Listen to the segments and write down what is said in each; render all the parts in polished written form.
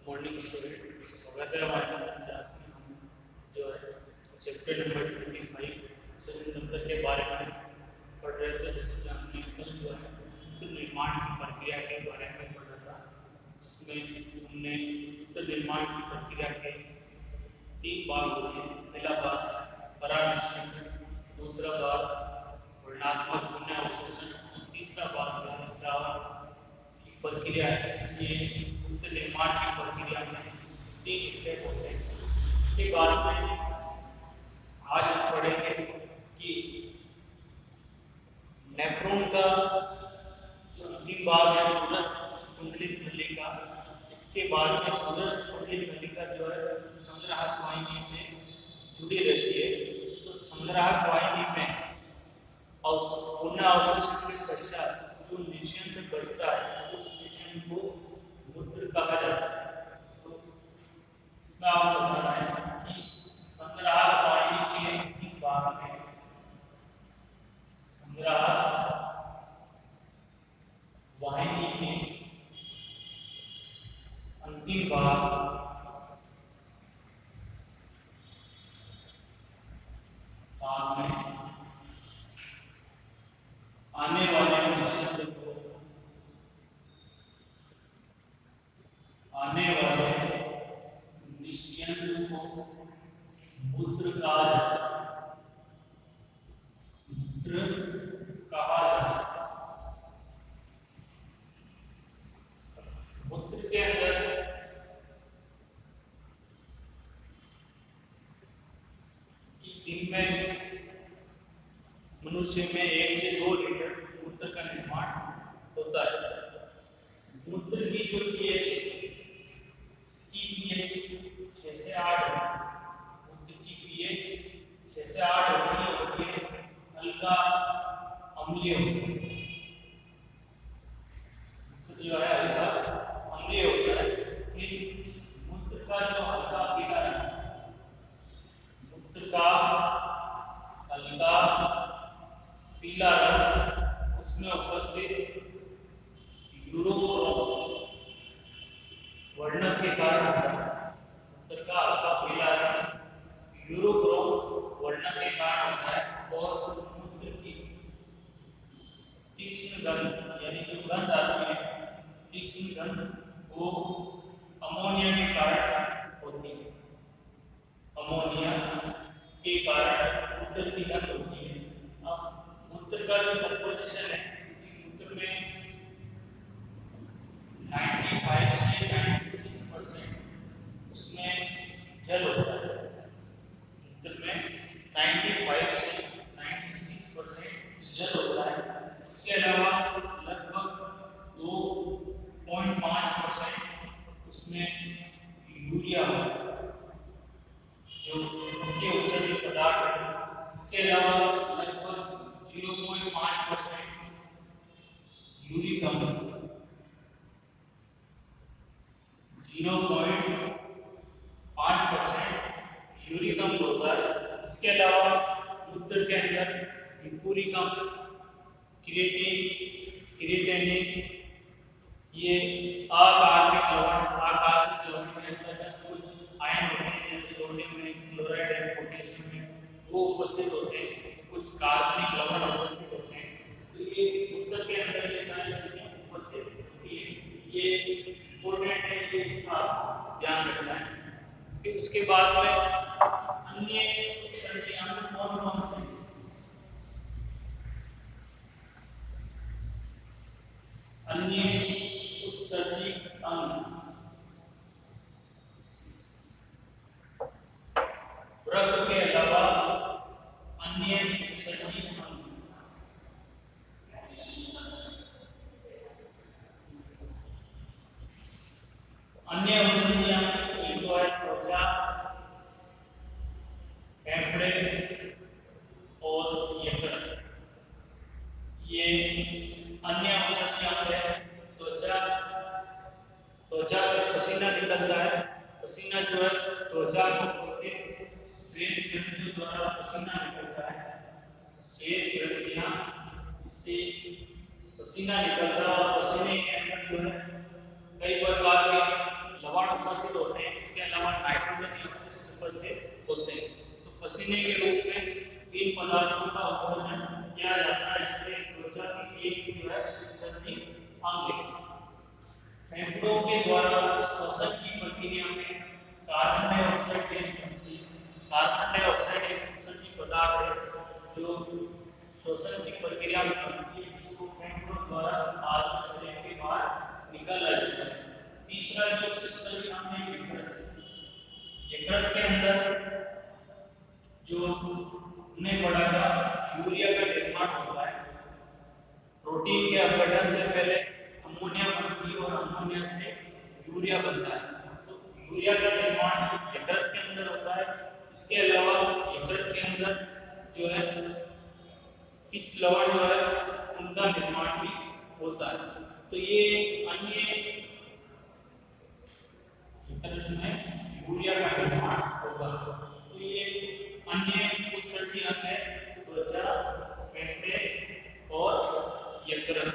Morning student, स्वागत है हमारे क्लास में। हम जो है चैप्टर नंबर 25 शरीर नंबर के बारे में पढ़ रहे थे, जिसमें हमने कल जो है उत्तर निर्माण की प्रक्रिया के बारे में पढ़ा था, जिसमें हमने उत्तर निर्माण की प्रक्रिया के 3 भाग होते हैं। पहला भाग पराविष्लेषण, दूसरा भाग वर्णनात्मक पुनर्विश्लेषण, तीसरा भाग स्राव की प्रक्रिया है। ये उत्तर निर्माण की प्रक्रिया में 3 स्टेप होते हैं। इसके बाद में आज हम पढ़ेंगे कि नेफ्रॉन का जो अंतिम भाग है पुरस्थ कुंडलित नलिका, इसके बाद में पुरस्थ कुंडलित नलिका जो है संग्राहक वाहिनी से जुड़ी रहती है। तो संग्राहक वाहिनी में पुनः अवशोषण के पश्चात जो निषेध बचता है उस निषेध को मूत्र कहा जाता है। तो इसका आप बताना है कि संग्राहक वाहिनी के अंतिम भाग में संग्राहक वाहिनी के अंतिम भाग में आने वाले निषेध को मूत्र कहा जाता है। मूत्र के अंदर दिन में मनुष्य में 1 से 2 लीटर मूत्र का निर्माण होता है। मूत्र की जो पीएच इसकी पीएच 6 से 8 है। मूत्र की पीएच 6 से 8 होती है, हल्का अम्लीय होता है। मूत्र जो है हल्का अम्लीय होता है। मूत्र का जो हल्का पीला है, मूत्र का हल्का पीला रंग, उसमें उपस्थित यूरोक्रोम वर्णक के कारण मूत्र का हल्का पीला रंग यूरोक्रोम वर्णक के कारण होता है। और मूत्र की तीक्ष्ण गंध, यानी जो गंध आती है तीक्ष्ण गंध, वो अमोनिया के कारण होती है। अमोनिया के कारण मूत्र की गंध होती है। अब मूत्र का जो कंपोजिशन है, मूत्र में 95 से 96% उसमें जल होता है। मूत्र में 95 से 96% जल होता है। इसके अलावा लगभग 2.5% उसमें यूरिया होता है, जो मुख्य उत्सर्जित पदार्थ है। इसके अलावा लगभग 0.5% यूरिक अम्ल, 0.5% यूरिक अम्ल होता है। इसके अलावा मूत्र के अंदर यूरिक अम्ल, क्रिएटिनिन, ये अकार्बनिक लवण के अंदर कुछ आयन होते हैं, सोडियम में, क्लोराइड है, पोटेशियम में, वो उपस्थित होते हैं। कुछ कार्बनिक लवण उपस्थित होते हैं। तो ये मूत्र के अंदर ये सारी चीजें उपस्थित होती है। ये इंपॉर्टेंट है, ये इसका ध्यान रखना है। फिर उसके बाद में अन्य उत्सर्जी अंग कौन से अन्य उत्सर्जी अंग रक्त के अलावा अन्य उत्सर्जी अंग अन्य उत्सर्जी अंग एक तो है त्वचा, फेफड़े और यकृत। ये अन्य उत्सर्जी अंग है। त्वचा से पसीना निकलता है। पसीना जो है त्वचा को श्वेत ग्रंथियों द्वारा पसीना निकलता है। श्वेत ग्रंथियां इससे पसीना निकलता है और पसीने के अंदर जो है कई प्रकार के लवण अनुपस्थित होते हैं, इसके अलावा नाइट्रोजन उपस्थित होते हैं। तो पसीने के रूप में इन पदार्थों का उत्सर्जन किया जाता है, इससे त्वचा की एक जो है उत्सर्जी अंग है। फेफड़ों के द्वारा श्वसन की प्रक्रिया में कार्बन डाइऑक्साइड गैस बनती है। कार्बन डाइऑक्साइड एक उत्सर्जी पदार्थ है जो श्वसन की प्रक्रिया में बनती है, जिसको फेफड़ों द्वारा आदमी शरीर के बाहर निकाला जाता है। तीसरा जो उत्सर्जी अंग है यकृत के अंदर जो हमने पढ़ा था यूरिया का निर्माण होता है। प्रोटीन के अपघटन से पहले अमोनिया बनती है और अमोनिया से यूरिया बनता है। तो यूरिया का निर्माण यकृत के अंदर होता है। इसके अलावा यकृत के अंदर जो है पित्त लवण जो है उनका निर्माण भी होता है। तो ये अन्य यकृत में यूरिया का निर्माण होगा। तो ये अन्य उत्सर्जी अंग है त्वचा, फेफड़े और यकृत।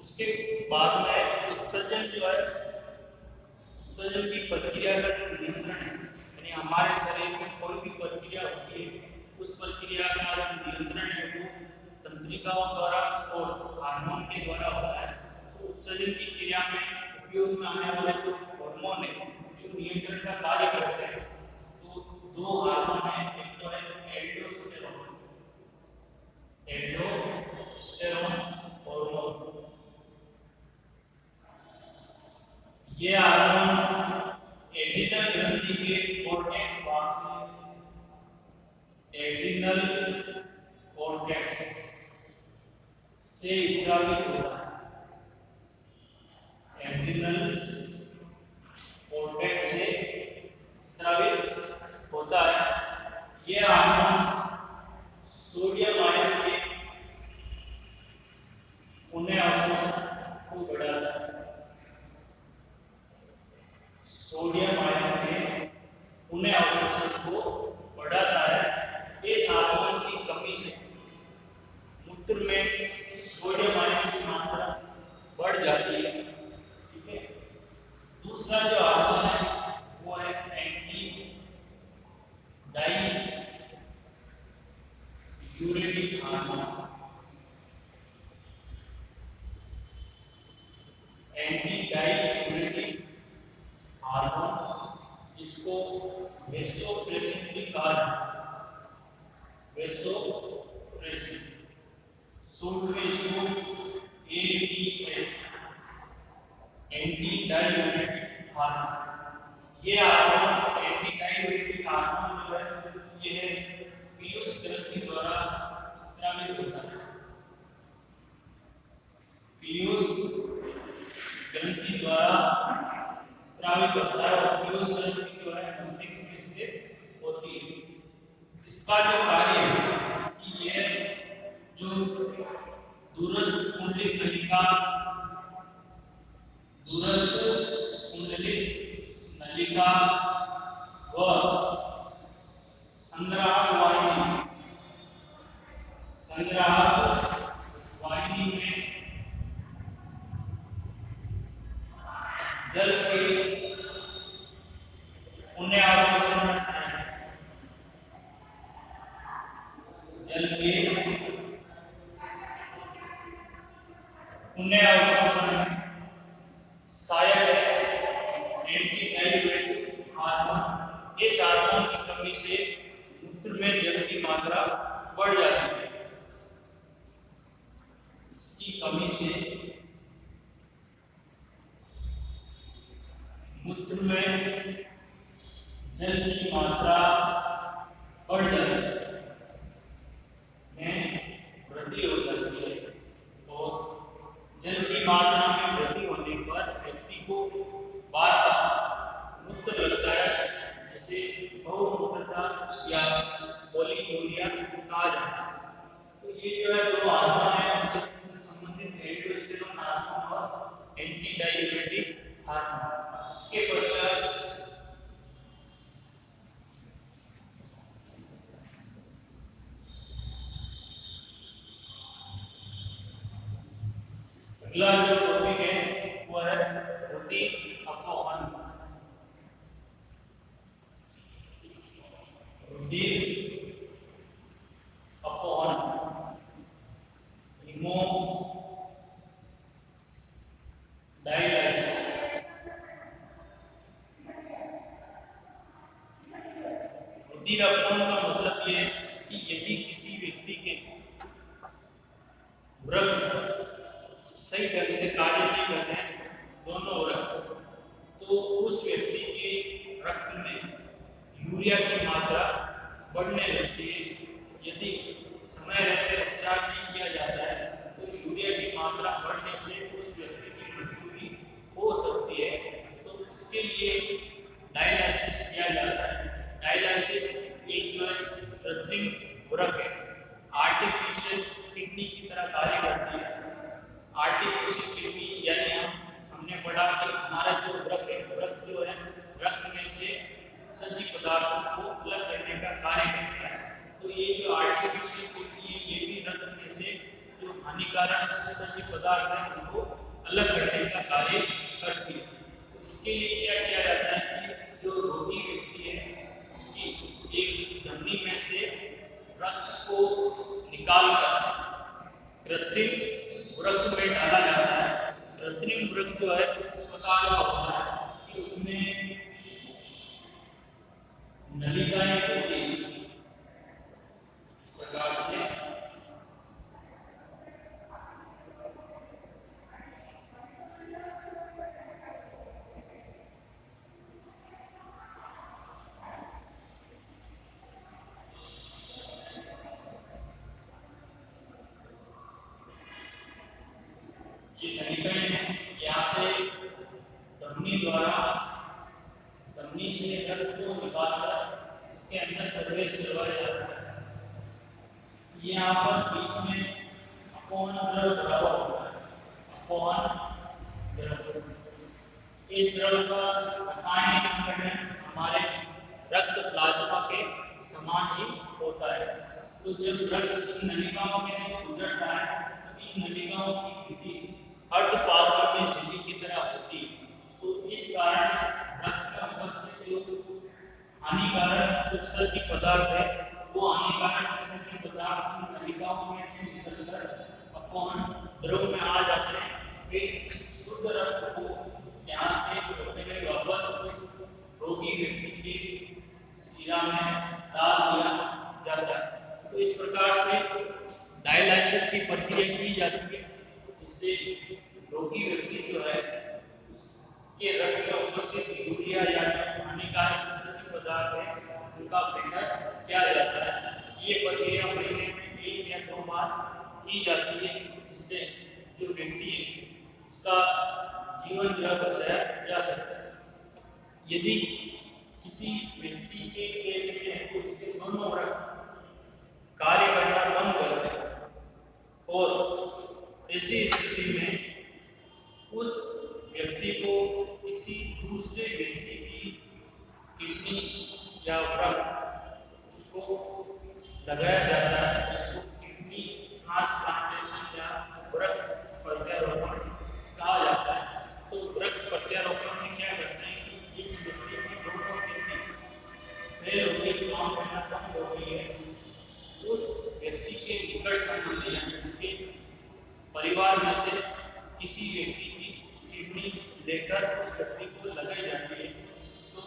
उसके बाद में उत्सर्जन जो है उत्सर्जन की प्रक्रिया का जो नियंत्रण है, यानी हमारे शरीर में कोई भी प्रक्रिया होती है उस प्रक्रिया का जो नियंत्रण है वो तंत्रिकाओं द्वारा और हार्मोन के द्वारा होता है। तो उत्सर्जन की क्रिया में उपयोग में आने वाले जो हार्मोन है जो नियंत्रण का कार्य करते हैं, तो दो हार्मोन है, एक तो है एल्डोस्टेरोन हार्मोन। ये हार्मोन एड्रिनल ग्रंथि के कोर्टेक्स भाग से स्रावित होता है। एड्रिनल कोर्टेक्स से स्रावित होता है। ये हार्मोन सोडियम आयन के पुनः अवशोषण को बढ़ाता है। सोडियम आयन के पुनः अवशोषण को बढ़ाता है। इस हार्मोन की कमी से मूत्र में सोडियम आयन की मात्रा बढ़ जाती है। ठीक है। दूसरा जो हार्मोन है वो है anti diuretic hormone. Anti diuretic hormone, इसको वेसोप्रेसिन भी कहा जाता है। वेसोप्रेसिन शॉर्ट में इसको एटीएच एंटी डायूरेटिक हार्मोन। ये हार्मोन एंटी डायूरेटिक हार्मोन जो है ये पीयूष ग्रंथि द्वारा स्रावित होता है। पीयूष ग्रंथि द्वारा स्रावित होता है और पीयूष ग्रंथि जो है मस्तिष्क में स्थित होती है। इसका जो कार्य है कि यह जो दूरस्थ कुंडलित नलिका व संग्राहक वाहिनी में जल के पुनः अवशोषण में जल के पुनः अवशोषण में सहायक एंटी डायूरेटिक हार्मोन। इस हार्मोन की कमी से मूत्र में जल की मात्रा बढ़ जाती है। इसकी कमी से मूत्र में जल की मात्रा बढ़ जाती है, वृद्धि हो जाती है। और जल की मात्रा में वृद्धि होने पर व्यक्ति को बार-बार मूत्र लगता है, जिसे बहुमूत्रता या पॉलीयूरिया कहा जाता है। तो ये जो है दो हार्मोन है उनसे संबंधित एल्डोस्टेरोन हार्मोन और एंटी डायूरेटिक हार्मोन। इसके पश्चात अगला जो टॉपिक है वो है रुधिर अपवहन। रुधिर अपवहन हेमोडायलिसिस। रुधिर अपवहन का मतलब ये है कि यदि किसी व्यक्ति के व्रत सही ढंग से कार्य नहीं कर रहे हैं, दोनों व्रत, तो उस व्यक्ति के रक्त में यूरिया की मात्रा बढ़ने लगती है। यदि समय रहते उपचार नहीं किया जाता है तो यूरिया की मात्रा बढ़ने से उस व्यक्ति की मृत्यु भी हो सकती है। तो इसके लिए डायलिसिस किया जाता है। डायलिसिस एक जो है कृत्रिम वृक है, आर्टिफिशियल किडनी की तरह कार्य करती है। आर्टिफिशियल किडनी यानी हमने पढ़ा कि हमारा जो वृक है, वृक जो है रक्त में से सजीव पदार्थों को अलग करने का कार्य करता है। तो ये जो आर्टिफिशियल किडनी है ये भी रक्त में से जो हानिकारक सजीव पदार्थ है उनको अलग करने का कार्य करती है। तो इसके लिए क्या किया जाता है कि जो रोगी व्यक्ति है उसकी एक धमनी में से रक्त को निकालकर कृत्रिम वृक में डाला जाता है। कृत्रिम वृक जो है इस प्रकार का होता है कि उसमें नलिकाएं होती हैं इस प्रकार से। ये नलिकाएं यहाँ से धमनी से रक्त को निकालकर इसके अंदर प्रवेश करवाया जाता है। ये यहाँ पर बीच में अपवहन द्रव भरा हुआ होता है। अपवहन द्रव, इस द्रव का रासायनिक संगठन हमारे रक्त प्लाज्मा के समान ही होता है। तो जब रक्त इन नलिकाओं में से गुजरता है तो इन नलिकाओं की विधि अर्धपारगम्य झिल्ली की तरह होती है। तो इस कारण से रक्त में उपस्थित जो हानिकारक उत्सर्जित पदार्थ है वो हानिकारक उत्सर्जित पदार्थ नलिकाओं में से निकलकर अपवहन द्रव में आ जाते हैं। फिर शुद्ध रक्त को यहाँ से होते हुए वापस उस रोगी व्यक्ति के शिरा में डाल दिया जाता है। तो इस प्रकार से डायलिसिस की प्रक्रिया की जाती है जिससे रोगी व्यक्ति जो है उसके रक्त में उपस्थित यूरिया या हानिकारक उत्सर्जित पदार्थ है उनका फिल्टर किया जाता है। ये प्रक्रिया महीने में 1 या 2 बार की जाती है जिससे जो व्यक्ति है उसका जीवन जो बचाया जा सकता है। यदि किसी व्यक्ति के केस में उसके दोनों व्रत कार्य करना बंद कर दें और ऐसी स्थिति में उस व्यक्ति को किसी दूसरे व्यक्ति की किडनी या व्रत उसको लगाया जाता है, जिसको किडनी ट्रांसप्लांटेशन या व्रत प्रत्यारोपण कहा जाता है। तो व्रत प्रत्यारोपण में क्या करते हैं कि जिस व्यक्ति की दोनों किडनी फेल हो गई, काम करना बंद हो गई है, उस व्यक्ति के निकट संबंधी यानी उसके परिवार में से किसी व्यक्ति की किडनी लेकर उस व्यक्ति को लगाई जाती है। तो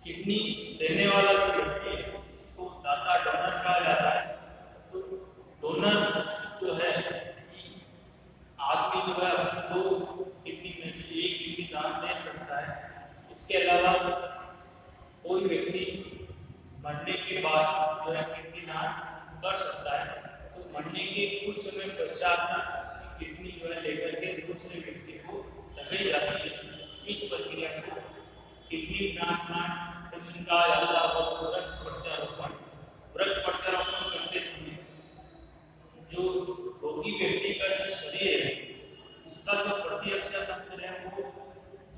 किडनी देने वाला जो व्यक्ति है उसको दाता डोनर कहा जाता है। तो डोनर जो है कि आदमी जो है 2 किडनी में से 1 किडनी दान दे सकता है। इसके अलावा कोई व्यक्ति मरने के बाद जो है किडनी दान कर सकता है। तो मरने के कुछ समय पश्चात उसकी किडनी जो है लेकर के दूसरे व्यक्ति को लगाई जाती है। इस प्रक्रिया को किडनी ट्रांसप्लांटेशन कहा जाता है। व्रत प्रत्यारोपण करते समय जो रोगी व्यक्ति का जो शरीर है उसका जो प्रतिरक्षा तंत्र है वो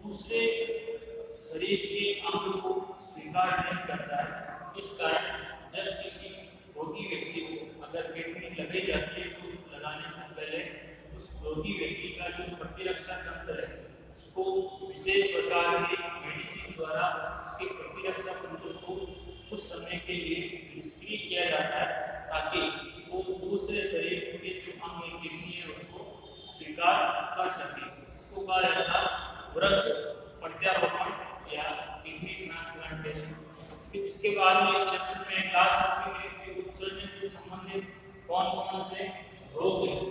दूसरे शरीर के अंग को स्वीकार नहीं करता है। इस कारण जब किसी रोगी व्यक्ति को अगर किडनी लगाई जाती है तो लगाने से पहले उस रोगी व्यक्ति का जो प्रतिरक्षा तंत्र है उसको विशेष प्रकार के मेडिसिन द्वारा उसके प्रतिरक्षा तंत्र को कुछ समय के लिए निष्क्रिय किया जाता है ताकि वो दूसरे शरीर के जो अंग किडनी है उसको स्वीकार कर सके। इसको कहा जाता है वृक्क प्रत्यारोपण या किडनी ट्रांसप्लांटेशन। फिर इसके बाद में इस चैप्टर में लास्ट में उत्सर्जन से संबंधित कौन कौन से रोग हैं।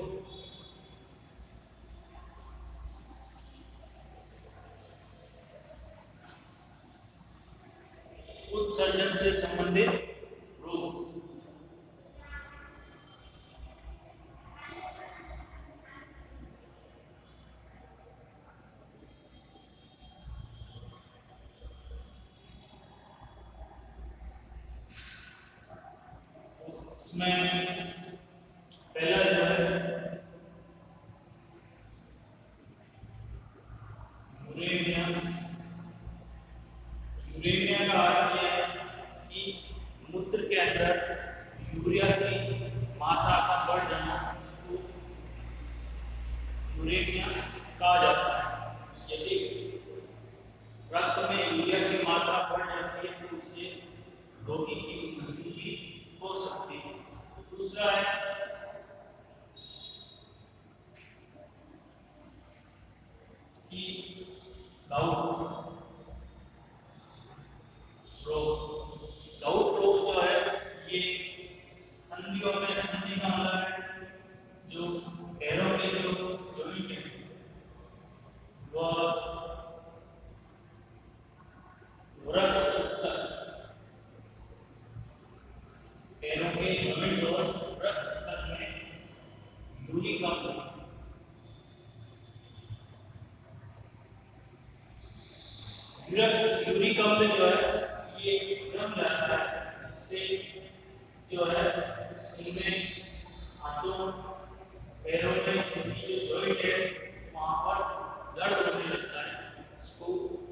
उत्सर्जन से संबंधित रोग इसमें पहला जो है यूरेनिया। यूरेनिया का अर्थ यह है कि मूत्र के अंदर यूरिया की मात्रा का बढ़ जाना, इसको यूरेनिया कहा जाता है। यदि रक्त में यूरिया की मात्रा बढ़ जाती है तो उससे रोगी की मृत्यु भी हो सकती है। दूसरा है कि गाउट रोग। गाउट रोग जो है ये संधियों में, संधि का मतलब है जो पैरों के जो जॉइंट है वह पैरों के जॉइंट और वृक्क में यूरिक अम्ल यूरिक अम्ल जो है ये जम जाता है, जिससे जो है इनमें हाथों पैरों में जो जॉइंट है वहां पर दर्द होने लगता है, इसको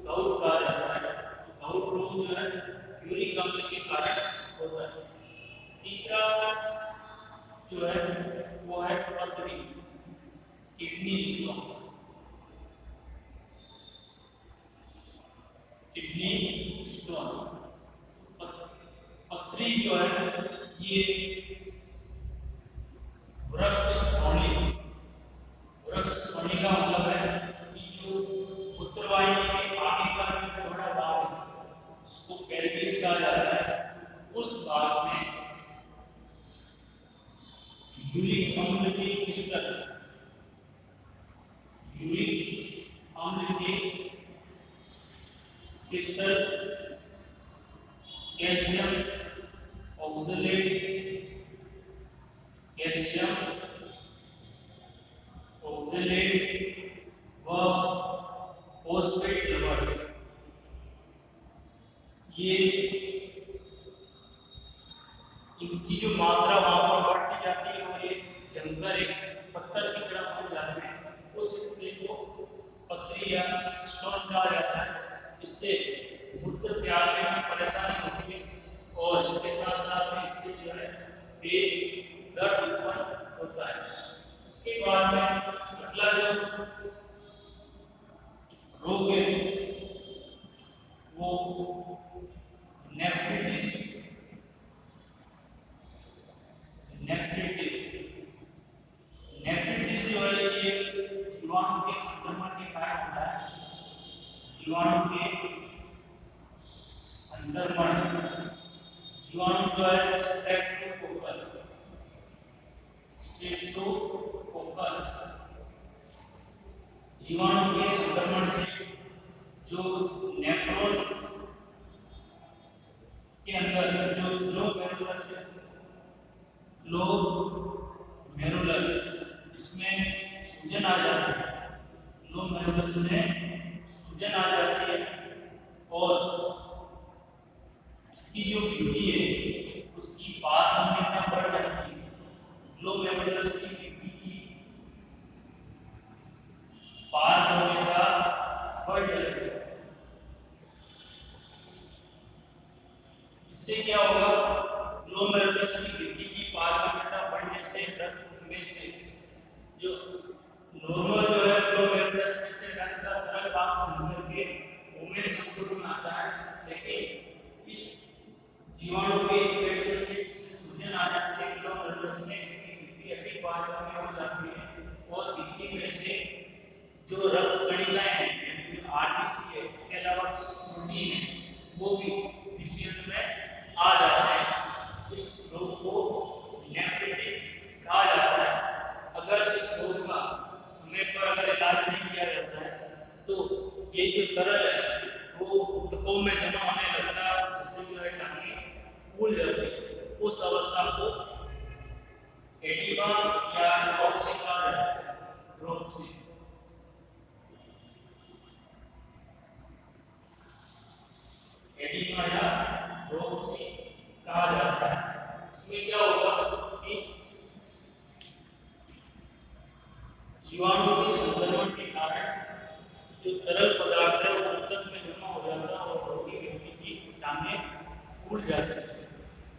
गाउट कहा जाता है। गाउट रोग जो है यूरिक अम्ल के कारण होता है। तीसरा जो है वो है पथरी, किडनी स्टोन। किडनी स्टोन पथरी जो है ये वृक्क श्रोणी का मतलब है कि जो मूत्रवाहिनी के आगे का जो चौड़ा भाग है उसको पेल्विस कहा जाता है। उस भाग में यूरिक अम्ल के क्रिस्टल, यूरिक अम्ल के crystal calcium oxalate, calcium oxalate व फॉस्फेट लवण, ये इनकी जो मात्रा वहां पर बढ़ती जाती है और ये जमकर एक पत्थर की तरह बन जाते हैं। उस स्थिति को पथरी या स्टोन कहा जाता है। इससे मूत्र त्यागने में परेशानी होती है और इसके साथ साथ में इससे जो है तेज दर्द उत्पन्न होता है। उसके बाद में अगला जो रोग है वो नेफ्रिटिस। नेफ्रिटिस जो है ये जीवाणु के संक्रमण के कारण होता है। जीवाणु के संक्रमण, जीवाणु जो है स्ट्रेप्टोकोकस जीवाणु के संक्रमण से जो नेफ्रॉन के अंदर जो ग्लोमेरुलस इसमें सूजन आ जाती है। ग्लोमेरुलस में सूजन आ जाती है और इसकी जो विधि है उसकी पारगम्यता बढ़ जाती है। ग्लोमेरुलस की विधि की पारगम्यता बढ़ जाती है। इससे क्या होगा? ग्लोमेरुलस की वृद्धि की पारगम्यता बढ़ने से रक्त में से जो जो रक्त कणिकाएं हैं यानी जो आरबीसी है, इसके अलावा प्रोटीन है, वो भी इसी अंग में आ जाते हैं। इस रोग को नेफ्राइटिस कहा जाता है। अगर इस रोग का समय पर अगर इलाज नहीं किया जाता है तो ये जो तरल है वो ऊतकों में जमा होने लगता है, जिससे जो है टांगें फूल जाती है। उस अवस्था को एडिमा या ड्रॉप्सी कहा जाता है। ड्रॉप्सी एडिमा या ड्रॉप्सी कहा जाता है। इसमें क्या होगा कि जीवाणु के संक्रमण के कारण जो तरल पदार्थ है वो ऊतक में जमा हो जाता है और रोगी व्यक्ति की टांगें फूल जाती है।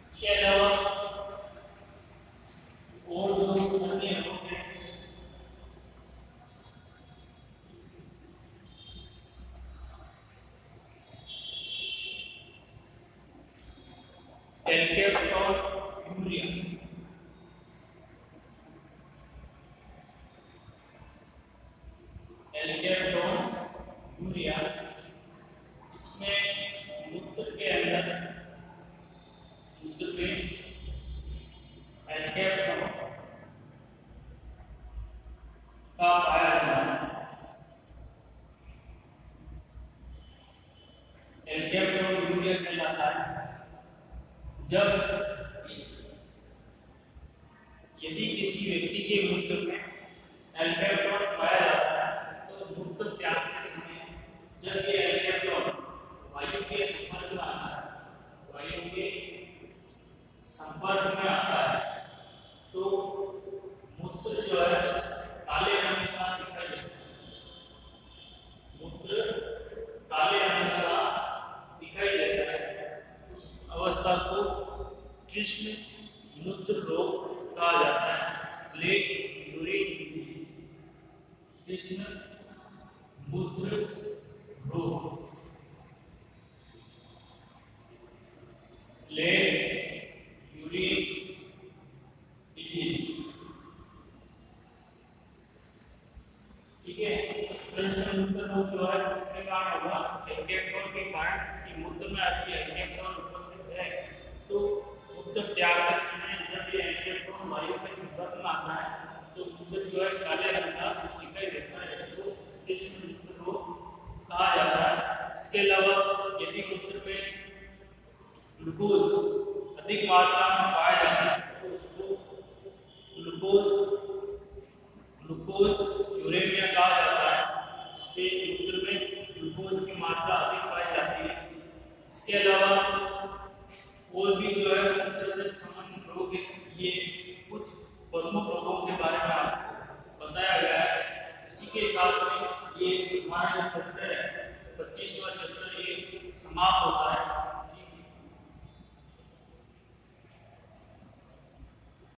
इसके अलावा और जो अन्य रोग हैं एल्केप्टोन्यूरिया, एल्केप्टोन्यूरिया इसमें मूत्र के अंदर मूत्र में एल्केप्टोन का पाया जाना। एल्केप्टोन्यूरिया कहलाता है जब इस यदि किसी व्यक्ति के मूत्र में एल्केप्टोन पाया जाता है तो मूत्र त्याग के समय जब ये एल्केप्टोन वायु के संपर्क में आता है, वायु के संपर्क में आता है तो मूत्र जो है काले रंग का दिखाई देता है। मूत्र काले रंग का दिखाई देता है। उस अवस्था को कृष्ण मूत्र रोग कहा जाता है। ब्लैक यूरिन डिजीज, कृष्ण मूत्र रोग, ब्लैक यूरिन डिजीज। ठीक है, कृष्ण मूत्र रोग जो है किसके कारण होगा? एल्केप्टोन के कारण कि मूत्र में आपकी एल्केप्टोन उपस्थित है तो मूत्र त्याग के समय जब ये एल्केप्टोन वायु के संपर्क में आता है तो मूत्र जो है काले रंग का दिखाई देता है, इसको कृष्ण मूत्र रोग कहा जाता है। इसके अलावा यदि मूत्र में ग्लूकोज अधिक मात्रा में पाया जाता है तो उसको ग्लूकोज यूरेमिया कहा जाता है, जिससे मूत्र में ग्लूकोज की मात्रा अधिक पाई जाती है। इसके अलावा और भी जो है उत्सर्जन संबंधी रोग है, ये कुछ प्रमुख रोगों के बारे में आपको बताया गया है। इसी के साथ में ये हमारा जो चैप्टर है 25वां चैप्टर ये समाप्त होता है।